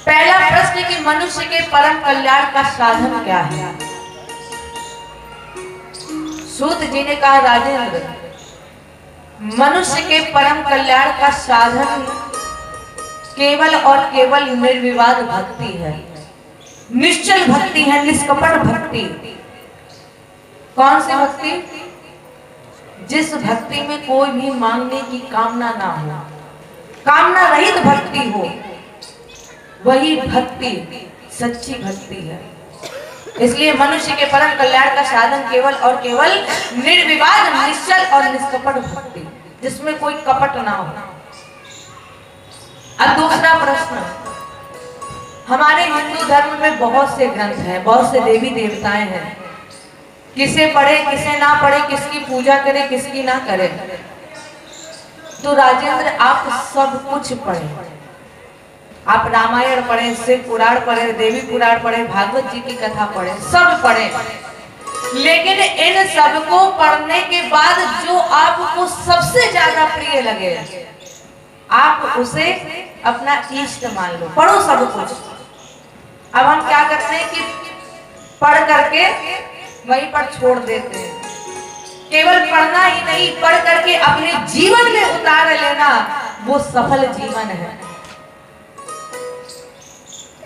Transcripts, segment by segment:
पहला प्रश्न कि मनुष्य के परम कल्याण का साधन क्या है। सूत जी ने कहा, राजेंद्र, मनुष्य के परम कल्याण का साधन केवल और केवल निर्विवाद भक्ति है, निश्चल भक्ति है, निष्कपट भक्ति। कौन सी भक्ति? जिस भक्ति में कोई भी मांगने की कामना ना हो, कामना रहित भक्ति हो, वही भक्ति सच्ची भक्ति है। इसलिए मनुष्य के परम कल्याण का साधन केवल और केवल निर्विवाद, निश्चल और निष्कपट भक्ति, जिसमें कोई कपट ना हो। अब दूसरा प्रश्न, हमारे हिंदू धर्म में बहुत से ग्रंथ हैं, बहुत से देवी देवताएं हैं, किसे पढ़े किसे ना पढ़े, किसकी पूजा करे किसकी ना करे। तो राजेंद्र, आप सब कुछ पढ़े, आप रामायण पढ़े, शिव पुराण पढ़े, देवी पुराण पढ़े, भागवत जी की कथा पढ़े, सब पढ़े, लेकिन इन सबको पढ़ने के बाद जो आपको सबसे ज्यादा प्रिय लगे, आप उसे अपना इष्ट मान लो। पढ़ो सब कुछ। अब हम क्या करते हैं कि पढ़ करके वहीं पर छोड़ देते हैं। केवल पढ़ना ही नहीं, पढ़ करके अपने जीवन में उतार लेना, वो सफल जीवन है।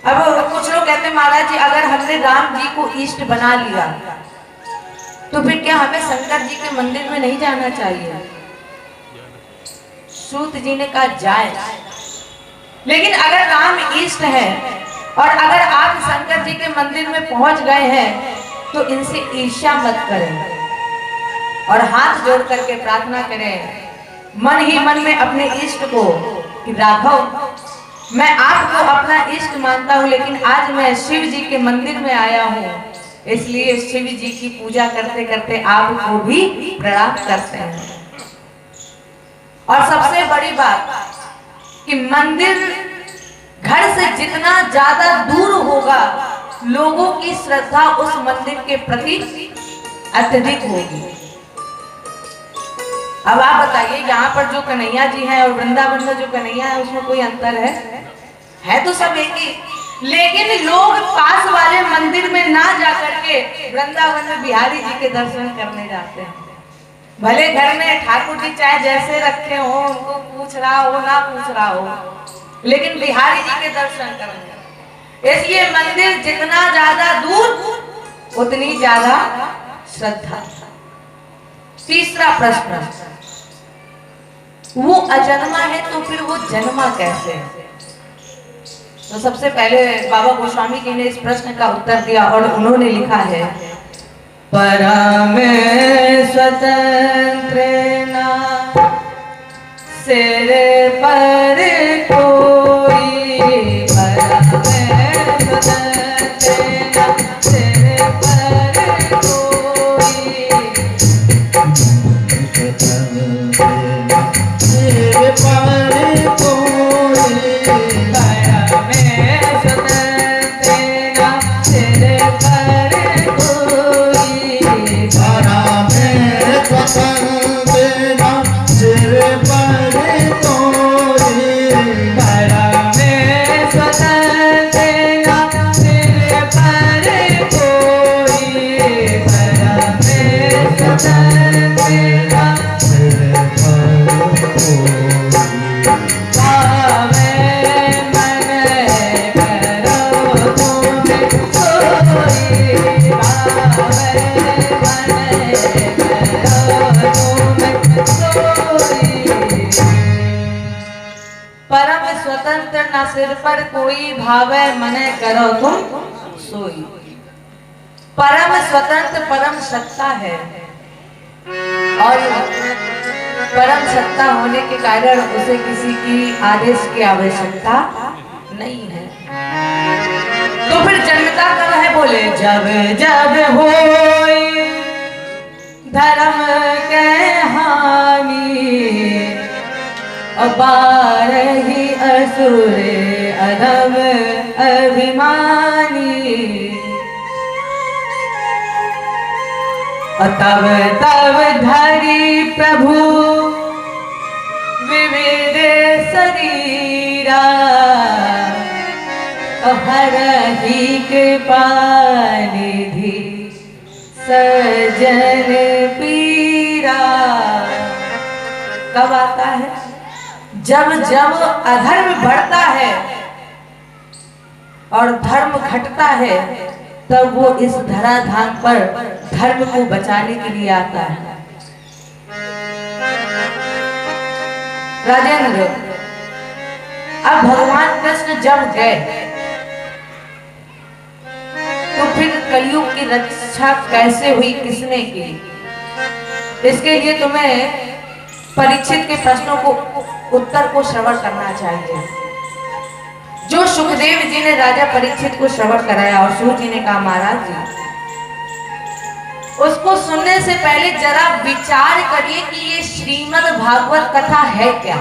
अब कुछ लोग कहते हैं, महाराज जी, अगर हमने राम जी को इष्ट बना लिया तो फिर क्या हमें शंकर जी के मंदिर में नहीं जाना चाहिए? सूत जी ने कहा, जाए, लेकिन अगर राम इष्ट है और अगर आप शंकर जी के मंदिर में पहुंच गए हैं तो इनसे ईर्ष्या मत करें और हाथ जोड़ करके प्रार्थना करें मन ही मन में अपने इष्ट को कि राघव, मैं आपको अपना इष्ट मानता हूँ, लेकिन आज मैं शिव जी के मंदिर में आया हूँ, इसलिए शिव जी की पूजा करते करते आपको भी प्रणाम करते हैं। और सबसे बड़ी बात कि मंदिर घर से जितना ज्यादा दूर होगा, लोगों की श्रद्धा उस मंदिर के प्रति अत्यधिक होगी। अब आप बताइए, यहाँ पर जो कन्हैया जी हैं और वृंदावन में जो कन्हैया है, उसमें कोई अंतर है तो सब एक ही, लेकिन लोग पास वाले मंदिर में ना जाकर के वृंदावन में बिहारी जी के दर्शन करने जाते हैं। भले घर में ठाकुर जी चाहे जैसे रखे हो, उनको पूछ रहा हो ना पूछ रहा हो, लेकिन बिहारी जी के दर्शन करने। इसलिए मंदिर जितना ज्यादा दूर उतनी ज्यादा श्रद्धा। तीसरा प्रश्न, वो अजन्मा है तो फिर वो जन्मा कैसे? तो सबसे पहले बाबा गोस्वामी जी ने इस प्रश्न का उत्तर दिया और उन्होंने लिखा है, परम स्वतंत्र ना सिर पर कोई, परम स्वतंत्र ना सिर पर कोई, ना सिर पर कोई, भावे मने करो तुम सोई। परम स्वतंत्र परम सत्ता है और परम सत्ता होने के कारण उसे किसी की आदेश की आवश्यकता नहीं है। तो फिर जन्मता कब है? बोले जब जब होई धर्म के हानि, बारही असुर अधम अभिमानी, तब तब धरी प्रभु विविध शरीरा, हर ही कृपा निधि सजन पीरा। कब आता है? जब जब अधर्म बढ़ता है और धर्म घटता है, तब वो इस धराधाम पर धर्म को बचाने के लिए आता है। राजेंद्र, अब भगवान कृष्ण जब गए तो फिर कलयुग की रक्षा कैसे हुई, किसने की? इसके लिए तुम्हें परीक्षित के प्रश्नों को उत्तर को श्रवण करना चाहिए। जो सुखदेव जी ने राजा परीक्षित को श्रवण कराया और सूत जी ने कहा महाराज जी, उसको सुनने से पहले जरा विचार करिए कि ये श्रीमद् भागवत कथा है क्या?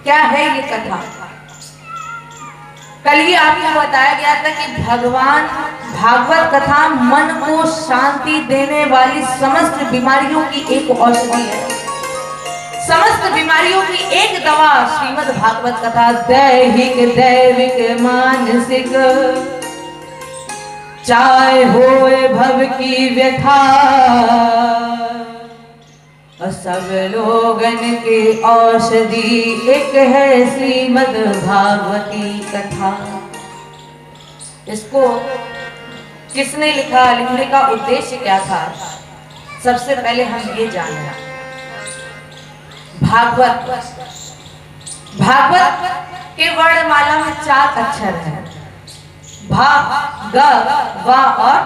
क्या है ये कथा? कल ही आपको बताया गया था कि भगवान भागवत कथा मन को शांति देने वाली समस्त बीमारियों की एक औषधि है, समस्त बीमारियों की एक दवा श्रीमद् भागवत कथा। दैहिक दैविक मानसिक चाहे होए भव की व्यथा, सब लोगन की औषधि एक है श्रीमद् भागवती कथा। इसको किसने लिखा, लिखने का उद्देश्य क्या था? सबसे पहले हम ये जानें, भागवत के वर्णमाला में 4 अक्षर हैं, भा, ग, वा और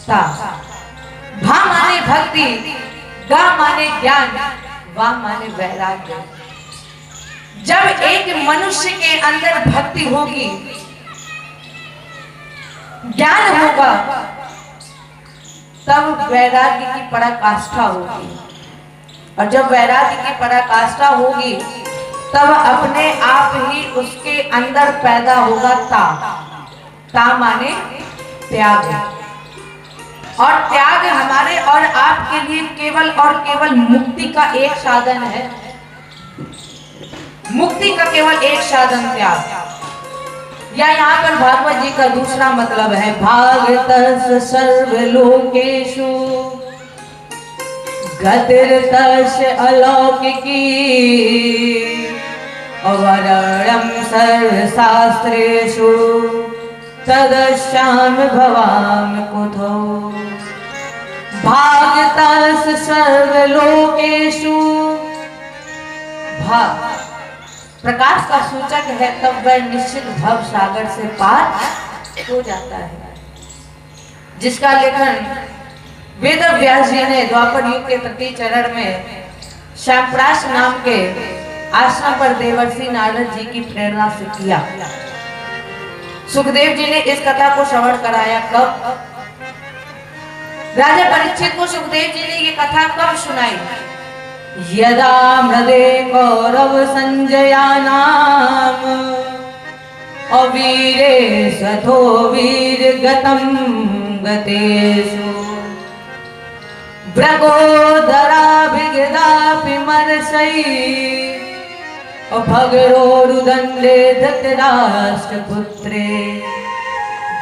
ता। भा माने भक्ति, गा माने ज्ञान, वा माने वैराग्य। जब एक मनुष्य के अंदर भक्ति होगी, ज्ञान होगा, तब वैराग्य की पराकाष्ठा होगी, और जब वैराग्य की पराकाष्ठा होगी तब अपने आप ही उसके अंदर पैदा होगा ता माने त्याग। और त्याग हमारे और आपके लिए केवल और केवल मुक्ति का एक साधन है, मुक्ति का केवल एक साधन त्याग। या यहाँ पर भागवत जी का दूसरा मतलब है, भागतस सर्वलोकेषु गतिर्तस् अलौकिकी अवरणं सर्वशास्त्रेषु तदश्याम भवाम कुतो। भागतस सर्वलोकेषु, भाग प्रकाश का सूचक है, तब वह निश्चित भव सागर से पार हो जाता है। जिसका लेखन वेद व्यास जी ने द्वापर युग के तृतीय चरण में श्यामप्राश नाम के आश्रम पर देवर्षि नारद जी की प्रेरणा से किया। सुखदेव जी ने इस कथा को श्रवण कराया। कब? राजा परीक्षित को सुखदेव जी ने ये कथा कब सुनाई? यदा मृदे कौरव संजयानाम अवीरे सथो वीर गतम गतेषु भृगोदराभिगदापि मर्षै भगरोरुदंडे धृतराष्ट्रपुत्रे।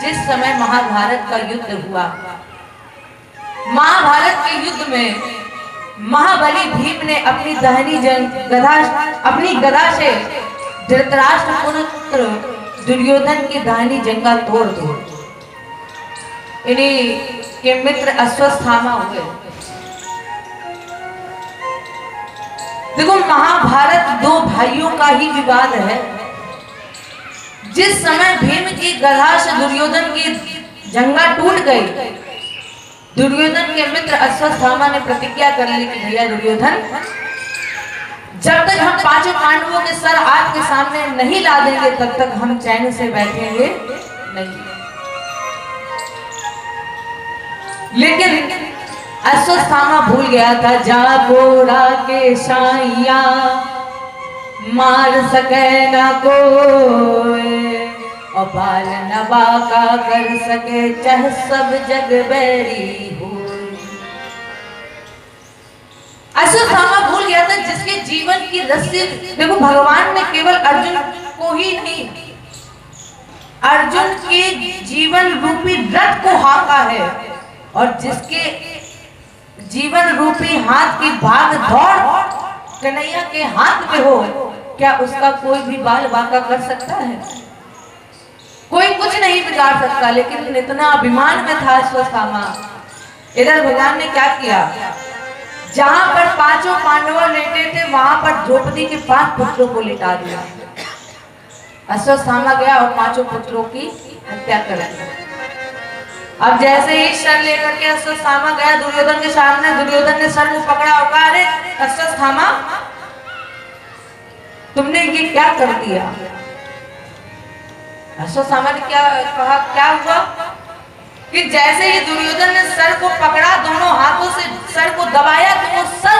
जिस समय महाभारत का युद्ध हुआ, महाभारत के युद्ध में महाबली भीम ने अपनी दाहिनी अपनी गदा से धृतराष्ट्र पुत्र दुर्योधन की दाहिनी जंगा तोड़ दी। इन्हीं के मित्र अश्वत्थामा हुए। देखो, महाभारत 2 भाइयों का ही विवाद है। जिस समय भीम की गदा से दुर्योधन की जंगा टूट गई, दुर्योधन के मित्र अश्वत्थामा ने प्रतिज्ञा कर ली कि भैया दुर्योधन, जब तक हम 5 पांडवों के सर आपके सामने नहीं ला देंगे तब तक हम चैन से बैठेंगे नहीं। लेकिन अश्वत्थामा भूल गया था, जागोरा के साइया मार सके न कोई, और बाल नवा का कर सके चाहे सब जग बैरी हो। अश्वत्थामा भूल गया था जिसके जीवन की रस्सी, देखो भगवान ने केवल अर्जुन को ही नहीं अर्जुन के जीवन रूपी रथ को हाका है, और जिसके जीवन रूपी हाथ की भाग दौड़ कन्हैया के हाथ में हो, क्या उसका कोई भी बाल बांका कर सकता है? कोई कुछ नहीं बिगाड़ सकता। लेकिन इतना अभिमान में था अश्वत्थामा। इधर भगवान ने क्या किया, जहां पर पांचों पांडव लेटे थे वहां पर द्रौपदी के 5 पुत्रों को लिटा दिया। अश्वत्थामा गया और 5 पुत्रों की हत्या कर दी। अब जैसे ही सर लेकर के अश्वत्थामा गया दुर्योधन के सामने, दुर्योधन ने सर को पकड़ा और कहा, अरे अश्वत्थामा, तुमने ये क्या कर दिया? अश्वत्थामा ने क्या कहा, क्या हुआ कि जैसे ही दुर्योधन ने सर को पकड़ा, दोनों हाथों से सर को दबाया तो वो सर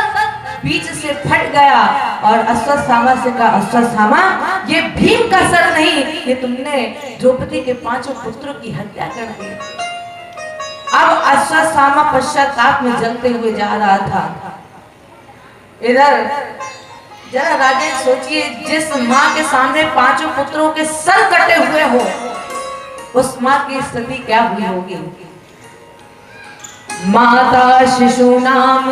बीच से फट गया। और अश्वत्थामा से कहा, अश्वत्थामा, ये भीम का सर नहीं, ये तुमने द्रौपदी के 5 पुत्रों की हत्या कर दी। अब अश्वत्थामा पश्चाताप में जलते हुए जा रहा था। इधर जरा राजेश सोचिए, जिस माँ के सामने 5 पुत्रों के सर कटे हुए हो, उस माँ की स्थिति क्या हुई होगी? माता शिशु नाम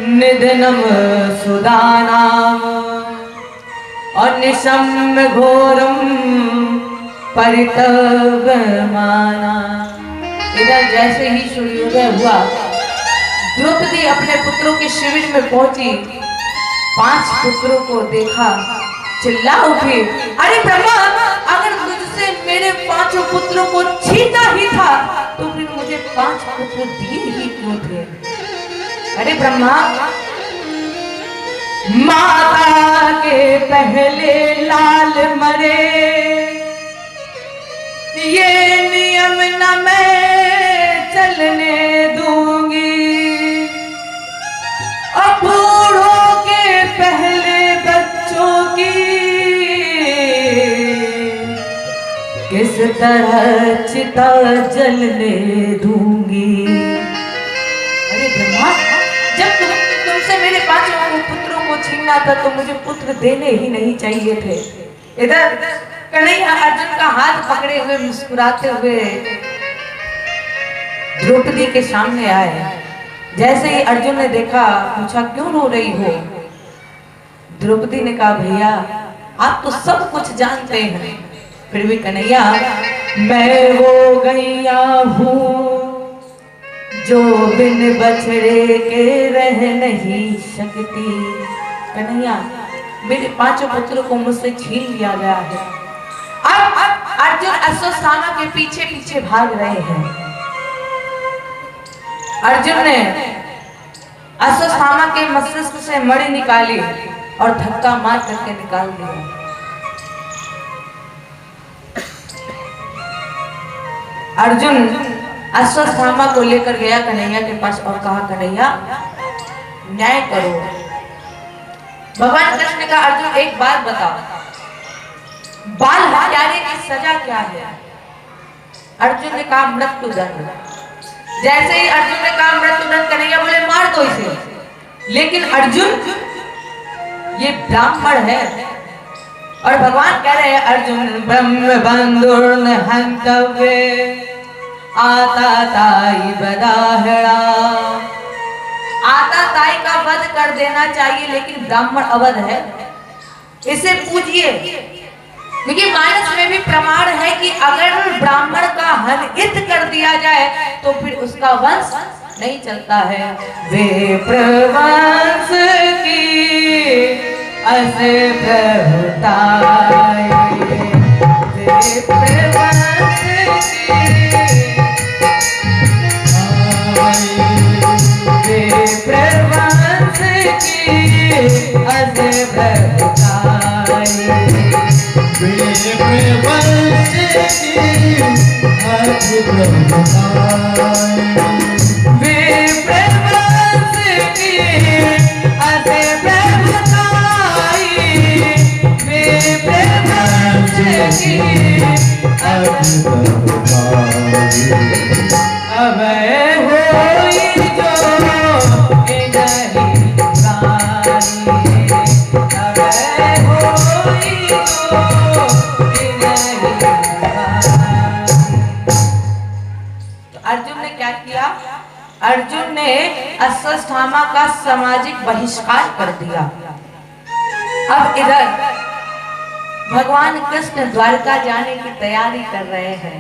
निधनम सुदानाम और निशम घोरम परितवमाना। इधर जैसे ही सूर्योदय हुआ, द्रौपदी अपने पुत्रों के शिविर में पहुंची, 5 पुत्रों को देखा, चिल्ला उठी, अरे ब्रह्मा, अगर मुझसे मेरे 5 पुत्रों को छीना ही था तो फिर मुझे 5 पुत्र दिए ही क्यों थे? अरे ब्रह्मा, माता के पहले लाल मरे, ये नियम न मैं चलने दूंगी, और बूढ़ों के पहले बच्चों की किस तरह चिता जलने दूंगी। अरे ब्रह्मा, जब तुमसे मेरे 5 पुत्रों को छीना था तो मुझे पुत्र देने ही नहीं चाहिए थे। इधर कन्हैया अर्जुन का हाथ पकड़े हुए मुस्कुराते हुए द्रौपदी के सामने आए। जैसे ही अर्जुन ने देखा, पूछा, क्यों रो रही हो? द्रौपदी ने कहा, भैया आप तो सब कुछ जानते हैं, फिर भी कन्हैया, मैं वो गैया हूँ जो बिन बछड़े के रह नहीं सकती। कन्हैया, मेरे 5 पुत्रों को मुझसे छीन लिया गया है। अब अर्जुन अश्वत्थामा के पीछे पीछे भाग रहे हैं। अर्जुन ने अश्वत्थामा के मस्तिष्क से मणि निकाली और धक्का मार करके निकाल दिया। अर्जुन अश्वत्थामा को लेकर गया कन्हैया के पास और कहा, कन्हैया, न्याय करो। भगवान कृष्ण ने कहा, अर्जुन एक बात बताओ, बाल हत्यारे की सजा क्या है? अर्जुन ने कहा, मृत्युदंड। जैसे ही अर्जुन ने कहा मृत्युदंड, कन्हैया बोले, मार दो इसे। लेकिन अर्जुन, ये ब्राह्मण है, और भगवान कह रहे हैं, अर्जुन ब्रह्म बंधुर्न हंतव्ये आता ताई बदाहड़ा। आता ताई का वध कर देना चाहिए, लेकिन ब्राह्मण अवध है, इसे पूजिए। क्योंकि मानस में भी प्रमाण है कि अगर ब्राह्मण का हनहित कर दिया जाए तो फिर उसका वंश नहीं चलता है। वे प्रवंश की अस प्रभुताई, वे प्रवंश की, वे प्रवंश की अस प्रभुताई, वे प्रवंश की अस प्रभुताई, वे प्रवंश की अस प्रभुताई, वे प्रवंश की अस प्रभुताई। अब होई जो इनही प्राणी, अब होई जो इनही अर्जुन ने अश्वत्थामा का सामाजिक बहिष्कार कर दिया। अब इधर भगवान कृष्ण द्वारका जाने की तैयारी कर रहे हैं।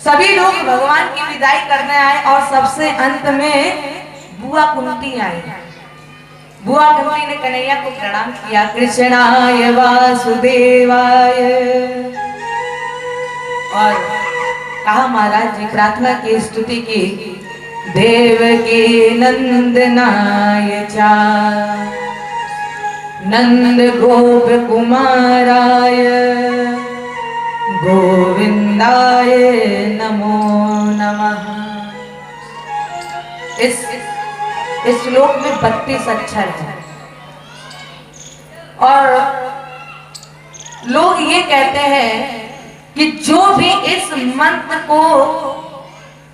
सभी लोग भगवान की विदाई करने आए और सबसे अंत में बुआ कुंती आई। बुआ कुंती ने कन्हैया को प्रणाम किया। कृष्णाय वासुदेवाय, और कहा महाराज जी प्रार्थना की, स्तुति की, देवकी नंदनाय चा नंद गोप कुमाराय गोविंदाय नमो नमः। इस श्लोक में 32 अक्षर है और लोग ये कहते हैं कि जो भी इस मंत्र को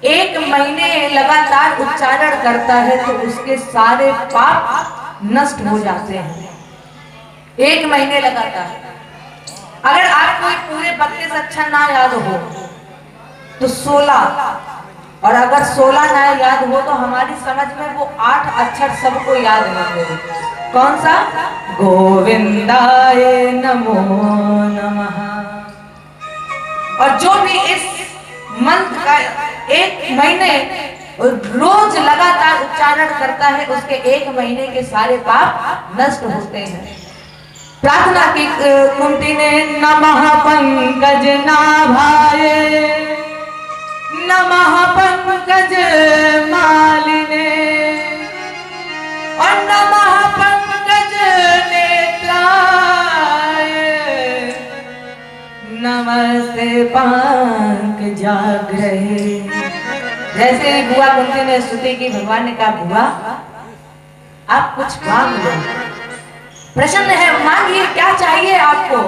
1 महीने लगातार उच्चारण करता है तो उसके सारे पाप नष्ट हो जाते हैं। 1 महीने लगातार। अगर आपको पूरे 32 अक्षर ना याद हो तो 16, और अगर 16 ना याद हो तो हमारी समझ में वो 8 अक्षर सबको याद होंगे। कौन सा? गोविंदाय नमो नमः। और जो भी इस मंत्र का 1 महीने रोज लगातार उच्चारण करता है उसके 1 महीने के सारे पाप नष्ट होते हैं। प्रार्थना की कुंती ने, नमः पंकज नाभाय नमः पंकज मालिने और नमः पंकज नेत्राय नमस्ते पंकजाग्रहे। जैसे ही बुआ कुंती ने स्तुति की, भगवान ने कहा बुआ आप कुछ मांग लो, प्रसन्न है, मांगिए, क्या चाहिए आपको?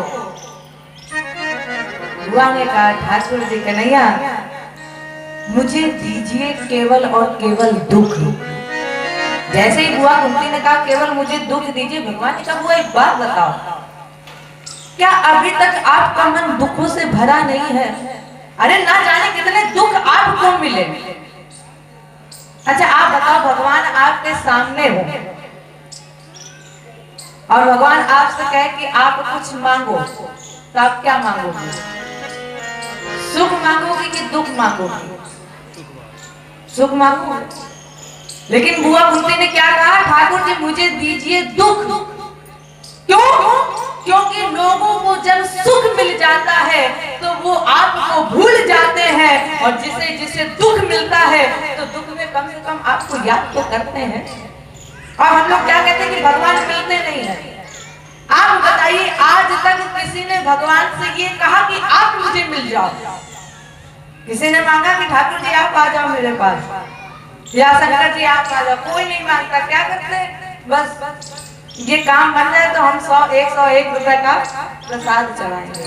बुआ ने कहा ठाकुर जी कन्हैया मुझे दीजिए केवल और केवल दुख। जैसे ही बुआ कुंती ने कहा केवल मुझे दुख दीजिए, भगवान ने कहा बुआ एक बात बताओ, क्या अभी तक आपका मन दुखों से भरा नहीं है? अरे ना जाने कितने दुख आपको मिले। अच्छा आप बताओ, भगवान आपके सामने हो और भगवान आपसे कहे कि आप कुछ मांगो तो आप क्या मांगोगे? सुख मांगोगे कि दुख मांगोगे? सुख मांगोगे। लेकिन बुआ कुंती ने क्या कहा? ठाकुर जी मुझे दीजिए दुख। क्यों? क्योंकि लोगों को जब सुख मिल जाता है तो वो आपको भूल जाते हैं, और जिसे जिसे दुख मिलता है तो दुख में कम से कम आपको याद तो करते हैं। और हम लोग क्या कहते हैं कि भगवान मिलते नहीं है। आप बताइए आज तक किसी ने भगवान से ये कहा कि आप मुझे मिल जाओ? किसी ने मांगा कि ठाकुर जी आप आ जाओ मेरे पास, या शंकर जी आप आ जाओ? कोई नहीं मांगता। क्या करते? बस ये काम बन जाए तो हम 101 रुपए का प्रसाद चढ़ाएंगे।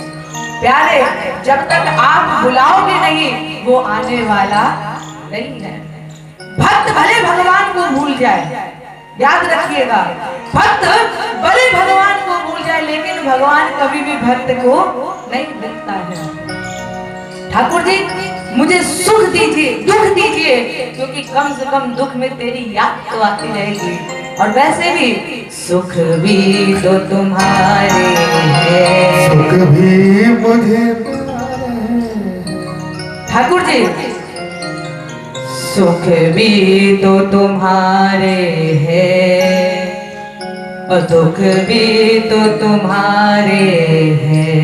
प्यारे, जब तक आप बुलाओगे नहीं वो आने वाला नहीं है। भक्त भले भगवान को भूल जाए, याद रखिएगा, भक्त भले भगवान को भूल जाए लेकिन भगवान कभी भी भक्त को नहीं भूलता है। ठाकुर जी मुझे सुख दीजिए, दुख दीजिए, क्योंकि कम से कम दुख में तेरी याद तो आती रहेगी। और वैसे भी सुख भी तो तुम्हारे हैं, सुख भी मुझे ठाकुर जी सुख भी तो तुम्हारे हैं और दुख भी तो तुम्हारे हैं,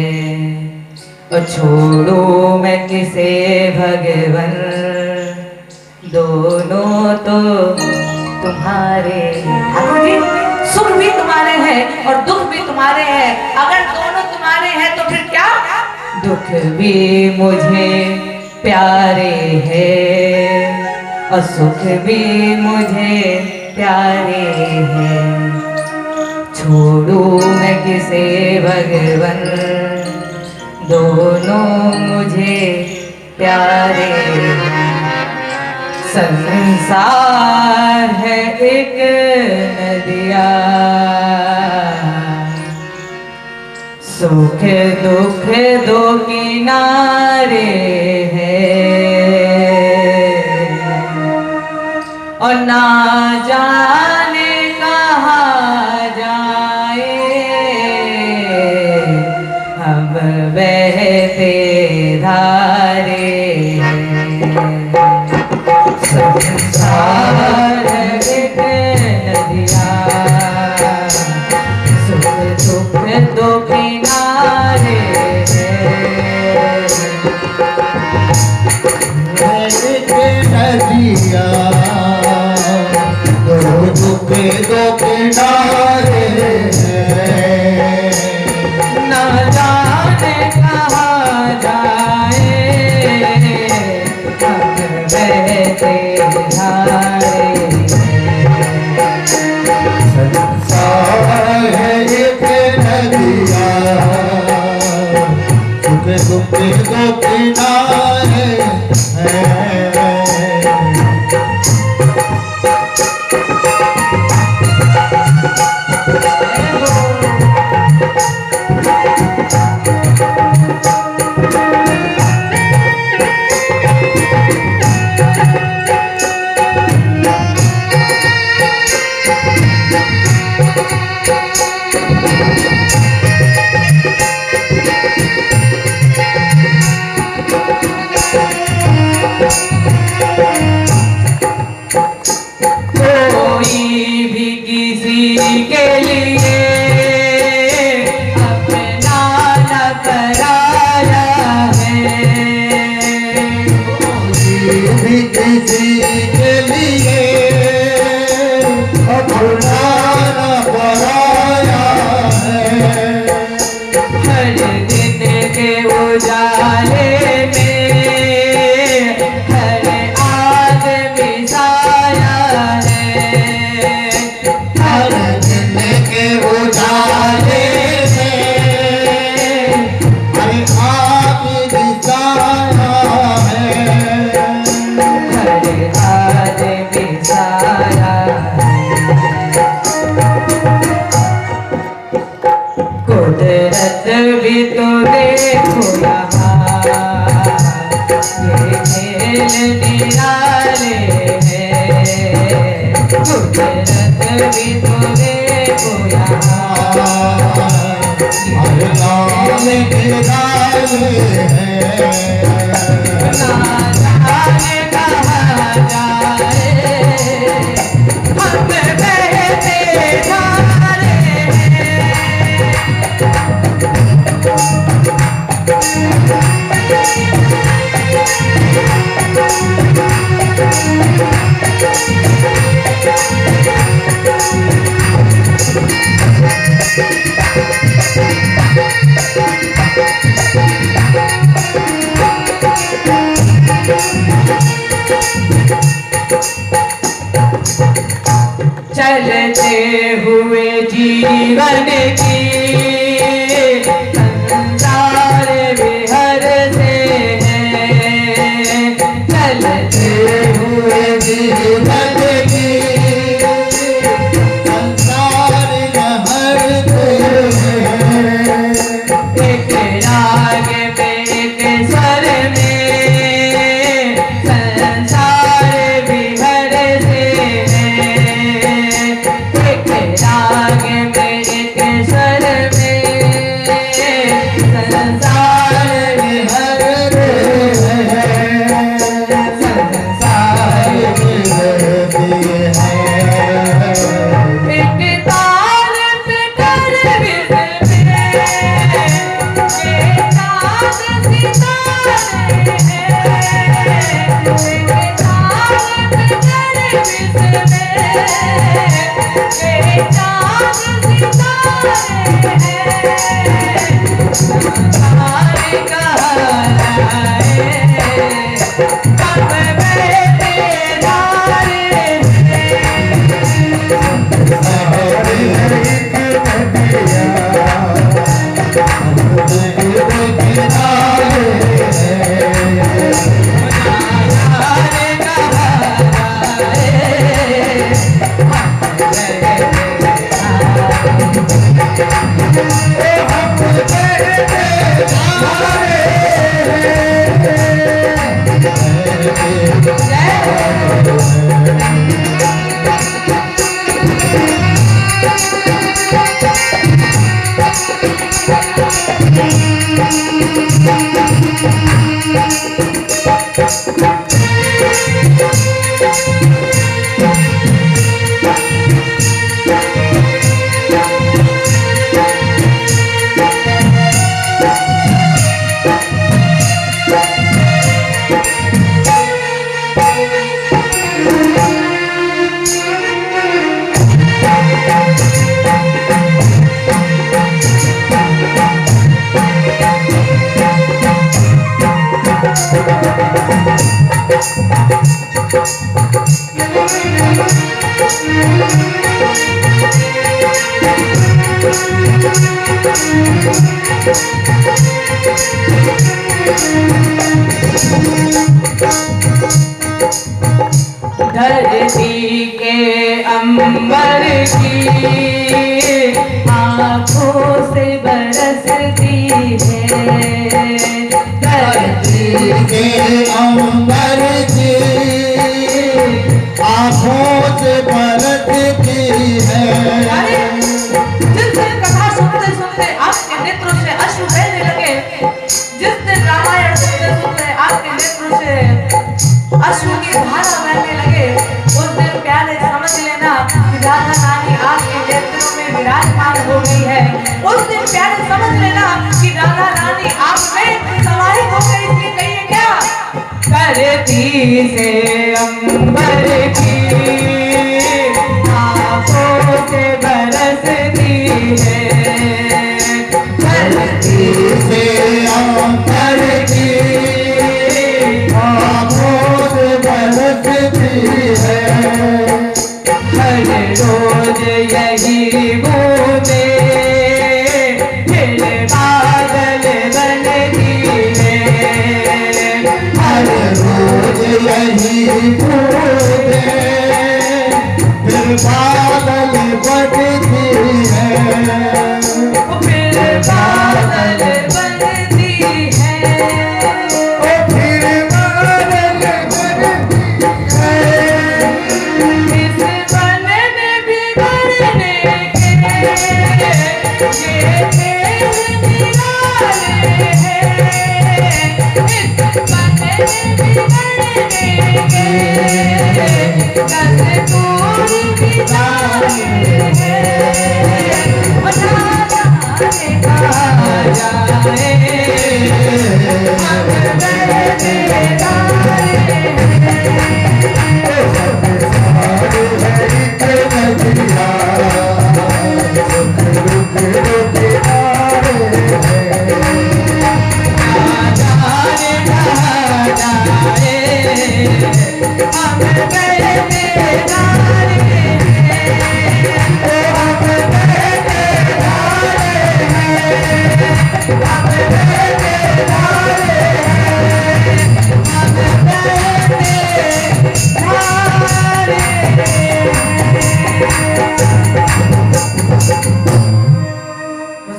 और छोड़ो मैं किसे भगवन, दोनों तो तुम्हारे। ठाकुर जी सुख भी तुम्हारे हैं और दुख भी तुम्हारे हैं। अगर दोनों तुम्हारे हैं तो फिर क्या? दुख भी मुझे प्यारे हैं और सुख भी मुझे प्यारे हैं, छोड़ो मैं किसे भगवन, दोनों मुझे प्यारे हैं। संसार है एक नदिया, सुख दुख दो किनारे हैं, और ना जाने कहाँ जाए अब बहते धारे संसार एक नदिया सुख दुख दो किनारे एक नदिया दो दुख दो किनारे न जाने कहाँ जाए अब बहते धारे संसार है एक नदिया सुख दुख दो किनारे है। कोई भी किसी के लिए अपना न पराया है भी किसी के लिए अपना न पराया है। हर दिन के उजाले में हर आदमी साया है हर दिन के उजाले में हर आदमी साया है। हर आदमी साया कुदरत भी तो देखो यहाँ ये खेल निराले हैं कुदरत भी तो देखो यहाँ हर नाम के डाले हैं। ना जाने कहाँ जाए हम बहते धारे चलते हुए जीवन की संसार विहर से है चलते हुए जीवन की संसार लहरते हैं। एक राग पे एक स्वर में संसार विहर से है एक राग पे एक स्वर में संसार विहर संसार एक ताल पे कर विस्मे ये चाँद सितारे हैं एक ताल पे कर विस्मे ये चाँद सितारे हैं संसार कहाँ जाए कब बहते धारे Thank you. धरती के अंबर की आँखों से बरसती है, धरती के अंबर की आँखों से बरसती है। जिस दिन कथा सुनते सुनते आपके नेत्रों से अश्रु बहने लगे, जिस दिन रामायण सुनते सुनते आपके नेत्रों से अश्रु की धारा बहने लगे, उस दिन प्यारे समझ लेना कि राधा रानी आपके नेत्रों में विराजमान हो गई है। उस दिन प्यारे समझ लेना कि राधा रानी आप में समाहित हो गई। इसलिए कहिए क्या, धरती से अंबर की आँखों से बरसती है, धरती से अंबर की आँखों से बरसती है। हर रोज यही बूंदे फिर बादल बनती है, हर रोज यही बूंदे फिर बादल बनती है। फिर बादल बनती है, फिर बादल बनती है। इस बनने बिगड़ने के ये तेरे निराले हैं, इस बनने बिगड़ने के दस्तूर बिगाड़े हैं, बता जाने कहाँ जाए हम बेदारे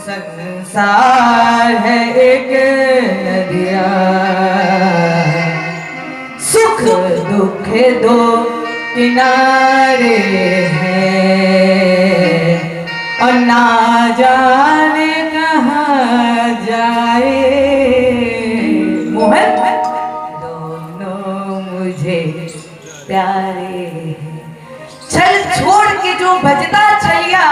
संसार है एक नदिया, सुख दुख दो किनारे हैं, और ना जाने कहाँ जाए मोहन दोनों मुझे प्यारे हैं। छल छोड़ के जो भजता छलिया,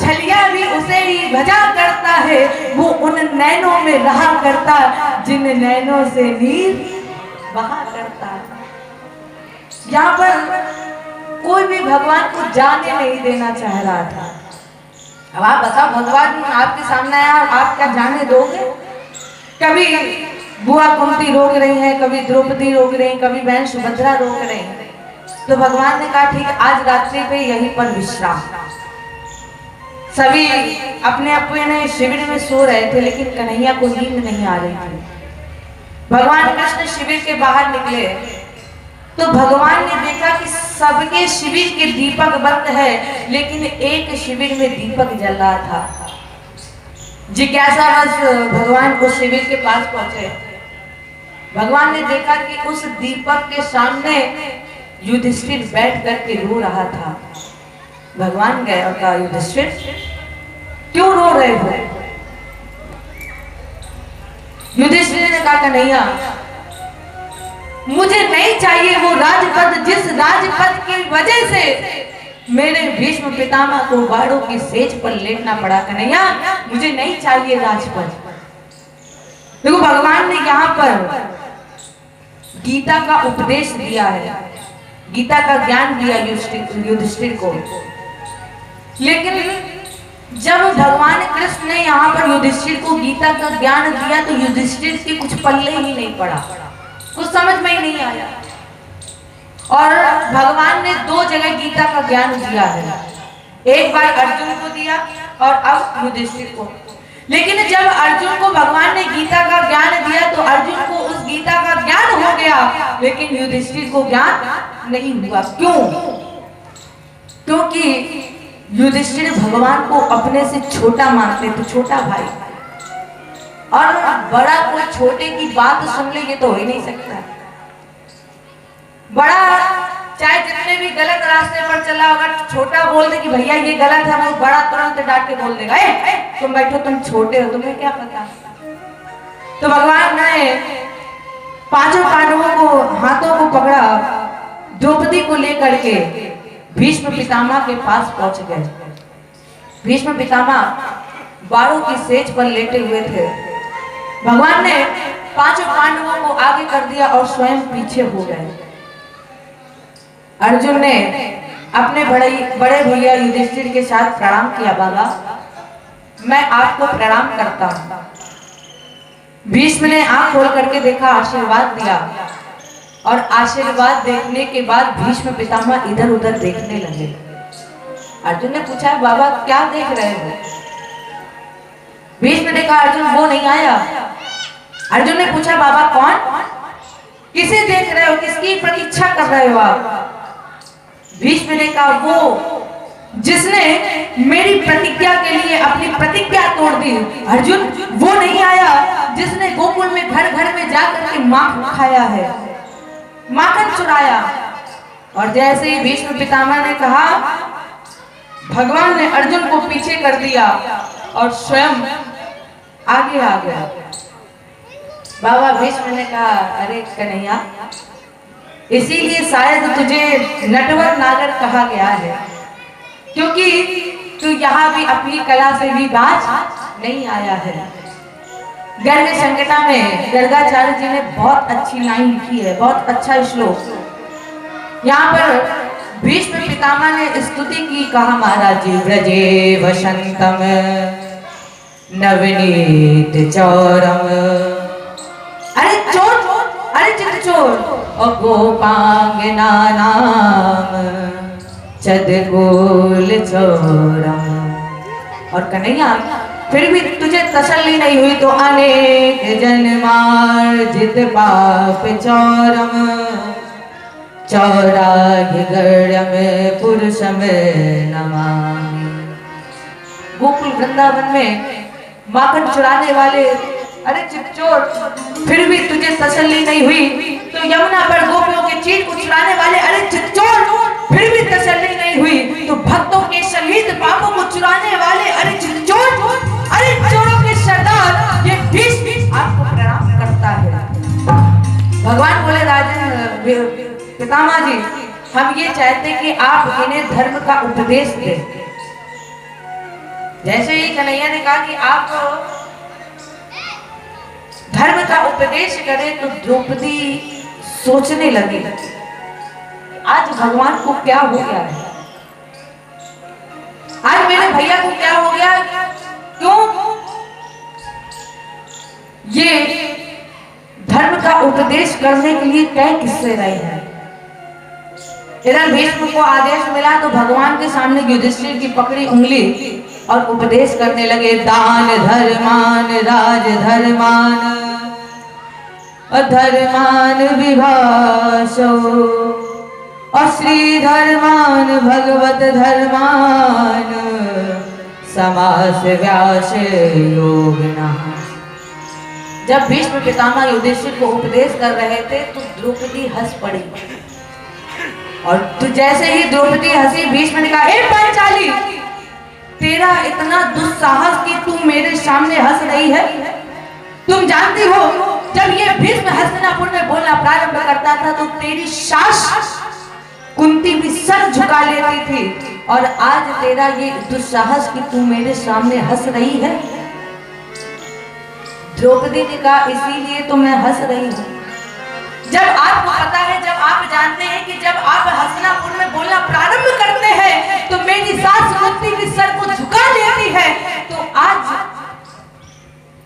छलिया भी उसे ही भजा करता है, वो उन नैनों में रहा करता जिन नैनों से नीर बहा करता। यहाँ पर कोई भी भगवान को जाने नहीं देना चाह रहा था। अब आप बताओ, भगवान आपके सामने आया, आप क्या जाने दोगे? कभी बुआ कुंती रोक रही है, कभी द्रौपदी रोक रही, कभी बहन सुभद्रा रोक रही, तो भगवान ने कहा ठीक है, आज रात्रि पे यहीं पर विश्राम। सभी अपने अपने शिविर में सो रहे थे, लेकिन कन्हैया को नींद नहीं आ रही थी। भगवान कृष्ण शिविर के बाहर निकले तो भगवान ने देखा कि सबके शिविर के दीपक बंद है, लेकिन एक शिविर में दीपक जल रहा था। जिज्ञासावश भगवान उस शिविर के पास पहुंचे। भगवान ने देखा कि उस दीपक के सामने युधिष्ठिर बैठ करके रो रहा था। भगवान गए और कहा, युधिष्ठिर क्यों रो रहे हो? युधिष्ठिर ने कहा कन्हैया, मुझे नहीं चाहिए वो राजपद जिस राजपद की वजह से मेरे भीष्म पितामह को बाड़ों की सेज पर लेटना पड़ा। कन्हैया, मुझे नहीं चाहिए राजपद। देखो, भगवान ने यहाँ पर गीता का उपदेश दिया है, गीता का ज्ञान दिया युधिष्ठिर को। लेकिन जब भगवान कृष्ण ने यहाँ पर युधिष्ठिर को गीता का ज्ञान दिया तो युधिष्ठिर के कुछ पल्ले ही नहीं पड़ा, कुछ समझ में ही नहीं आया। और भगवान ने दो जगह गीता का ज्ञान दिया है, एक बार अर्जुन को दिया और अब युधिष्ठिर को। लेकिन जब अर्जुन को भगवान ने गीता का ज्ञान दिया तो अर्जुन को उस गीता का ज्ञान हो गया, लेकिन युधिष्ठिर को ज्ञान नहीं हुआ। क्यों? क्योंकि युधिष्ठिर भगवान को अपने से छोटा मानते थे, छोटा भाई, और बड़ा कोई छोटे की बात सुन ले, ये तो हो ही नहीं सकता। बड़ा चाहे जितने भी गलत रास्ते पर चला, अगर छोटा बोल दे कि भैया ये गलत है, वो बड़ा तुरंत डांट के बोल देगा, तुम बैठो, तुम छोटे हो, तुम्हें क्या पता। तो भगवान ने पांचों पांडवों को हाथों को पकड़ा, द्रौपदी को लेकर के भीष्म पितामह के पास पहुंच गए। भीष्म पितामह बाड़ों की सेज पर लेटे हुए थे। भगवान ने पांचों पांडवों को आगे कर दिया और स्वयं पीछे हो गए। अर्जुन ने अपने बड़े भैया युधिष्ठिर के साथ प्रणाम किया, बाबा मैं आपको प्रणाम करता हूं। भीष्म ने आंख खोल करके देखा, आशीर्वाद दिया, और आशीर्वाद देखने के बाद भीष्म पितामह इधर उधर देखने लगे। अर्जुन ने पूछा, बाबा क्या देख रहे हो? भीष्म ने कहा, अर्जुन वो नहीं आया। अर्जुन ने पूछा, बाबा कौन? किसे देख रहे हो, किसकी प्रतीक्षा कर रहे हो आप? भीष्म ने कहा, वो जिसने मेरी प्रतिज्ञा के लिए अपनी प्रतिज्ञा तोड़ दी। अर्जुन वो नहीं आया जिसने गोकुल में घर घर में जाकर के माखन खाया है, माखन चुराया। और जैसे ही भीष्म पितामह ने कहा, भगवान ने अर्जुन को पीछे कर दिया और स्वयं आगे आ गया। बाबा भीष्म ने कहा, अरे कन्हैया, इसीलिए शायद तुझे नटवर नागर कहा गया है, क्योंकि तू यहाँ भी अपनी कला से भी बाज नहीं आया है। गर्ग संकटा में गर्गाचार्य जी ने बहुत अच्छी लाइन लिखी है, बहुत अच्छा श्लोक। यहाँ पर भीष्म पितामह ने स्तुति की, कहा महाराज जी, व्रजे वसंतम नवनीत चौरम, अरे चोर, अरे चित चोर, और गोपांगना नाम चदगोल चौरम। और कन्हैया, फिर भी तुझे तसल्ली नहीं हुई तो अनेक जन्मार्जित पाप चौरम, चौराहि गढ़म पुरुषम नमामि। गोकुल वृंदावन में माखन चुराने वाले, अरे चित्चोर, फिर भी तुझे तसल्ली नहीं हुई तो यमुना पर गोपियों के चीर को चुराने वाले, अरे चित्चोर, फिर भी तसल्ली नहीं हुई तो भक्तों के शहीद पापों को चुराने वाले, अरे चित्चोर, अरे चोरों के सरदार, ये भीष्म आपको प्रणाम करता है। भगवान बोले, राजन पितामह जी, हम ये चाहते कि आप इन्हें धर्म का उपदेश दें। जैसे ही कन्हैया ने कहा कि आप धर्म का उपदेश करें, तो द्रौपदी सोचने लगी, आज भगवान को क्या हो गया है, आज मेरे भैया को क्या हो गया, क्यों ये धर्म का उपदेश करने के लिए कई किस्से रहे हैं। इधर भीष्म को आदेश मिला तो भगवान के सामने युधिष्ठिर की पकड़ी उंगली और उपदेश करने लगे, दान धर्मान राज धर्मान अधर्मान विभाषो, और श्री धर्मान भगवत धर्मान समास व्यास योगिना। जब भीष्म पितामह युधिष्ठिर को उपदेश कर रहे थे तो द्रौपदी हंस पड़ी, और तो जैसे ही द्रौपदी हंसी, भीष्म ने कहा, ए पांचाली, तेरा इतना दुस्साहस कि तू मेरे सामने हंस रही है, तुम जानती हो जब ये भीष्म हस्तिनापुर में बोलना प्रारंभ करता था तो तेरी सास कुंती भी सर झुका लेती थी, और आज तेरा ये दुस्साहस कि तू मेरे सामने हंस रही है। द्रौपदी ने कहा इसीलिए तो मैं हंस रही हूँ। जब आपको पता है, जब आप जानते हैं कि जब आप हस्तिनापुर में बोलना प्रारंभ करते हैं तो मेरी सास कुंती भी सर को झुका लेती है, तो आज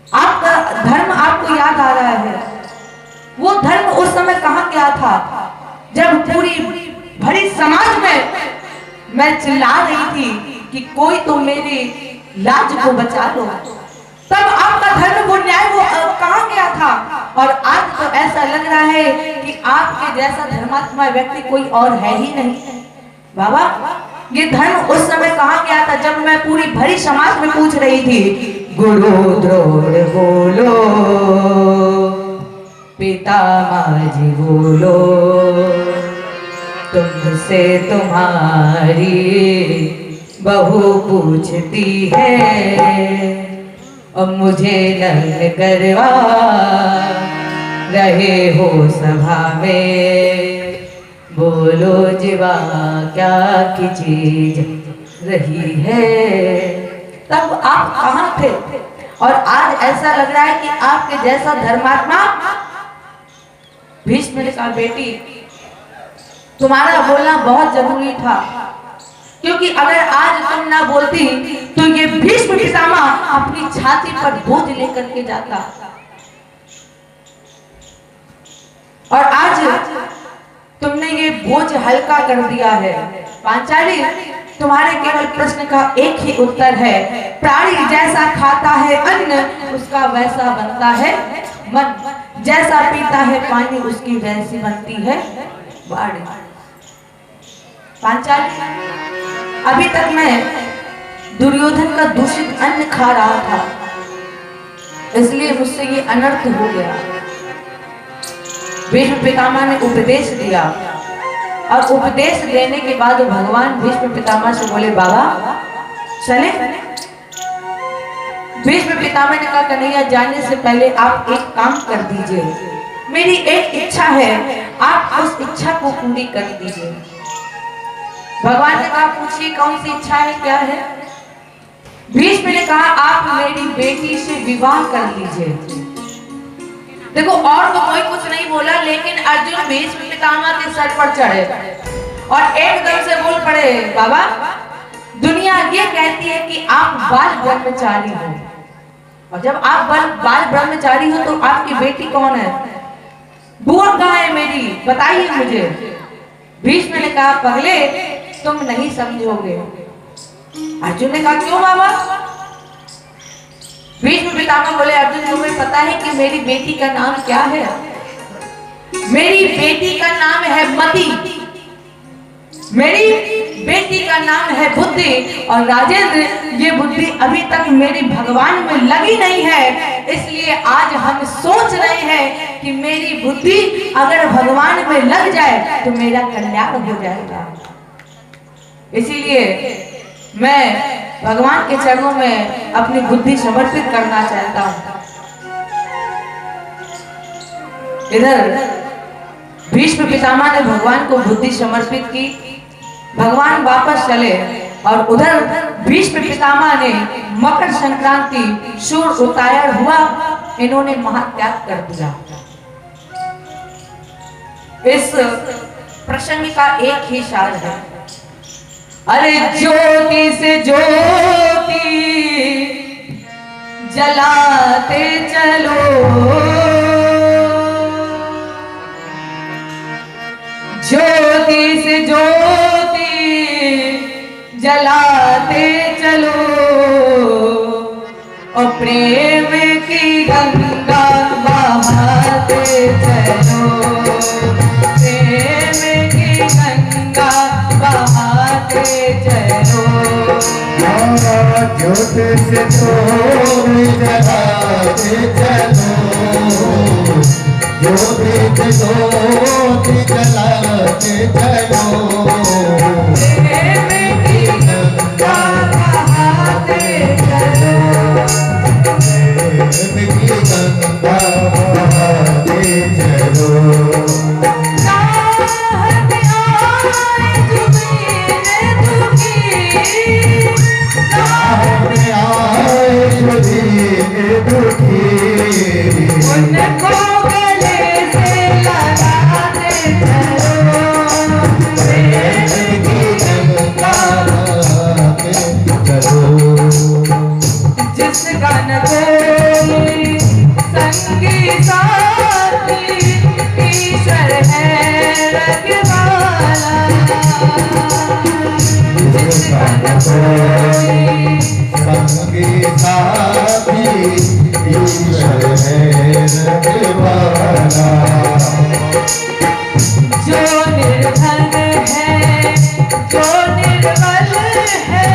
आपका धर्म आपको याद आ रहा है। वो धर्म उस समय कहाँ गया था जब पूरी भरी समाज में मैं चिल्ला रही थी कि कोई तो मेरी लाज को बचा लो। तब आपका धर्म वो न्याय वो कहाँ गया था। और आज तो ऐसा लग रहा है कि आपके जैसा धर्मात्मा व्यक्ति कोई और है ही नहीं। बाबा ये धर्म उस समय कहाँ गया था जब मैं पूरी भरी समाज में पूछ रही थी, गुरु द्रोण बोलो, पितामह जी बोलो, तुमसे तुम्हारी बहू पूछती है, और मुझे नग्न करवा रहे हो सभा में, बोलो जीवा क्या की चीज रही है। तब आप कहाँ थे, और आज ऐसा लग रहा है कि आपके जैसा धर्मात्मा। भीष्म ने कहा बेटी तुम्हारा बोलना बहुत जरूरी था, क्योंकि अगर आज तुम ना बोलती तो ये भीष्म पितामह अपनी छाती पर बोझ लेकर के जाता, और आज तुमने ये बोझ हल्का कर दिया है। पांचाली तुम्हारे केवल प्रश्न का एक ही उत्तर है, प्राणी जैसा खाता है अन्न उसका वैसा बनता है मन, जैसा पीता है पानी उसकी वैसी बनती है बाड़ी। पांचाली अभी तक मैं दुर्योधन का दूषित अन्न खा रहा था, इसलिए मुझसे ये अनर्थ हो गया। भीष्म पितामह ने उपदेश दिया, और उपदेश देने के बाद भगवान भीष्म पितामह से बोले बाबा चले। भीष्म पितामह ने कहा कन्हैया जाने से पहले आप एक काम कर दीजिए, मेरी एक इच्छा है, आप उस इच्छा को पूरी कर दीजिए। भगवान ने कहा पूछिए कौन सी इच्छा है, क्या है। भीष्म ने कहा आप मेरी बेटी से विवाह कर लीजिए। देखो और तो कोई कुछ नहीं बोला, लेकिन अर्जुन भीष्म पितामह के सर पर चढ़े और एकदम से बोल पड़े बाबा दुनिया ये कहती है कि आप बाल ब्रह्मचारी हो, और जब आप बाल ब्रह्मचारी हो तो आपकी बेटी कौन है, बुआ कहाँ है मेरी, बताइए मुझे। भीष्म ने कहा पगले तुम नहीं समझोगे। अर्जुन ने कहा क्यों बाबा। भीष्म पितामह बोले अर्जुन तुम्हें पता है कि मेरी बेटी का नाम क्या है। मेरी बेटी का नाम है मति, मेरी बेटी का नाम है बुद्धि, और राजेंद्र ये बुद्धि अभी तक मेरी भगवान में लगी नहीं है, इसलिए आज हम सोच रहे हैं कि मेरी बुद्धि अगर भगवान में लग जाए तो मेरा कल्याण हो जाएगा। इसीलिए मैं भगवान के चरणों में अपनी बुद्धि समर्पित करना चाहता हूँ। इधर भीष्म पितामह ने भगवान को बुद्धि समर्पित की, भगवान वापस चले, और उधर भीष्म पितामह ने मकर संक्रांति सूर्य उतायन हुआ, इन्होंने महात्याग कर दिया। इस प्रसंग का एक ही सार है, अरे ज्योति से ज्योति जलाते चलो, ज्योति से ज्योति जलाते चलो, और प्रेम की गंगा बहाते चलो, प्रेम की गंगा बहाते चलो। ज्योति से ज्योति जलाते चलो, ज्योति से ज्योति जलाते चलो, प्रेम की गंगा बहाते चलो, प्रेम की गंगा बहाते चलो राहत आए जो मेरे दुखी, राहत आए जो दीन दुखी उनको गले से लगाते चलो, प्रेम की गंगा जिसका न कोई संगी साथी, ईश्वर है रखवाला, जिसका न कोई संगी साथी ईश्वर है रखवाला जो निर्धन है, जो निर्बल है,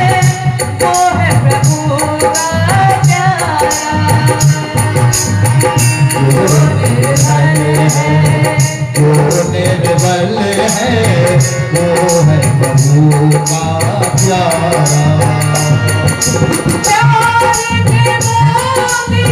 वो है प्रभु का प्यारा, जो निर्धन है, जो निर्बल है वो है प्रभु का प्यारा प्यार के मोती